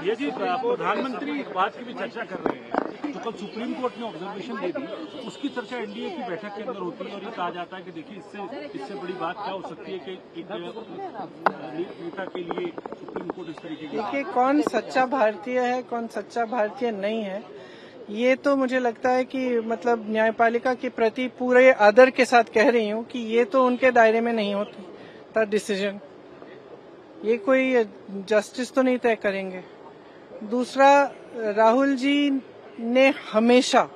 ये जी प्रधानमंत्री एक बात की भी चर्चा कर रहे हैं, जो कल सुप्रीम कोर्ट ने ऑब्जर्वेशन दे दी, उसकी चर्चा एनडीए की बैठक के अंदर होती है और ये कहा जाता है कि देखिए इससे बड़ी बात क्या हो सकती है कि एक नेता के लिए सुप्रीम कोर्ट इस तरीके की। देखिए, कौन सच्चा भारतीय है, कौन सच्चा भारतीय नहीं है, ये तो मुझे लगता है कि मतलब न्यायपालिका के प्रति पूरे आदर के साथ कह रही हूँ कि ये तो उनके दायरे में नहीं होता डिसीजन। ये कोई जस्टिस तो नहीं तय करेंगे। दूसरा, राहुल जी ने हमेशा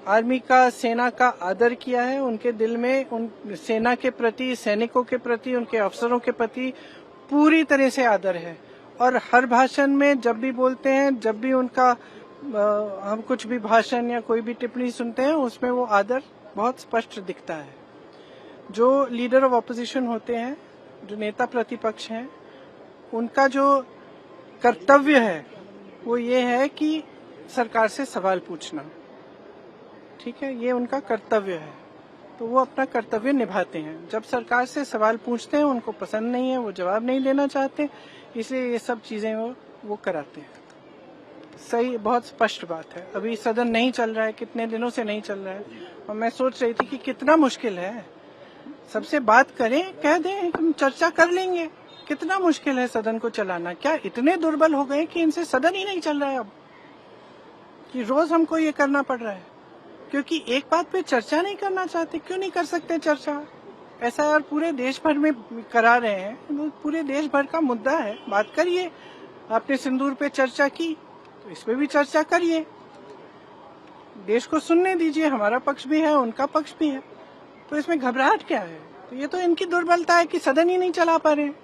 आर्मी का, सेना का आदर किया है। उनके दिल में उन सेना के प्रति, सैनिकों के प्रति, उनके अफसरों के प्रति पूरी तरह से आदर है। और हर भाषण में जब भी बोलते हैं, जब भी उनका हम कुछ भी भाषण या कोई भी टिप्पणी सुनते हैं, उसमें वो आदर बहुत स्पष्ट दिखता है। जो लीडर ऑफ ऑपोजिशन होते हैं, जो नेता प्रतिपक्ष हैं, उनका जो कर्तव्य है वो ये है कि सरकार से सवाल पूछना। ठीक है, ये उनका कर्तव्य है, तो वो अपना कर्तव्य निभाते हैं। जब सरकार से सवाल पूछते हैं, उनको पसंद नहीं है, वो जवाब नहीं देना चाहते, इसलिए ये सब चीजें वो कराते हैं। सही, बहुत स्पष्ट बात है। अभी सदन नहीं चल रहा है, कितने दिनों से नहीं चल रहा है, और मैं सोच रही थी कि कितना मुश्किल है। सबसे बात करें, कह दें हम चर्चा कर लेंगे। कितना मुश्किल है सदन को चलाना। क्या इतने दुर्बल हो गए कि इनसे सदन ही नहीं चल रहा है अब, कि रोज हमको ये करना पड़ रहा है क्योंकि एक बात पे चर्चा नहीं करना चाहते। क्यों नहीं कर सकते चर्चा? ऐसा यार पूरे देश भर में करा रहे हैं, पूरे देश भर का मुद्दा है, बात करिए। आपने सिंदूर पे चर्चा की तो इस पे भी चर्चा करिए। देश को सुनने दीजिए, हमारा पक्ष भी है, उनका पक्ष भी है, तो इसमें घबराहट क्या है? तो ये तो इनकी दुर्बलता है कि सदन ही नहीं चला पा रहे हैं।